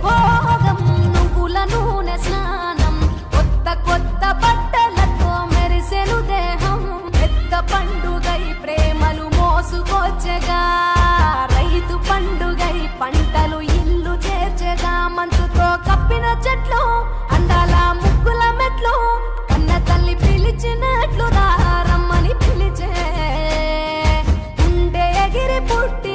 భోగం నువ్వుల నూనె స్నానం కొత్త కొత్త బట్టలతో మెరిసెను దేహం పెద్ద పండుగై ప్రేమలు మోసుకొచ్చగా రైతు పండుగై పంటలు ఇల్లు చేర్చగా మంచుతో కప్పిన చెట్లు అందాల ముగ్గుల మెట్లు కన్న తల్లి పిలిచినట్లు రమ్మని పిలిచే ఉండే ఎగిరి పుట్టి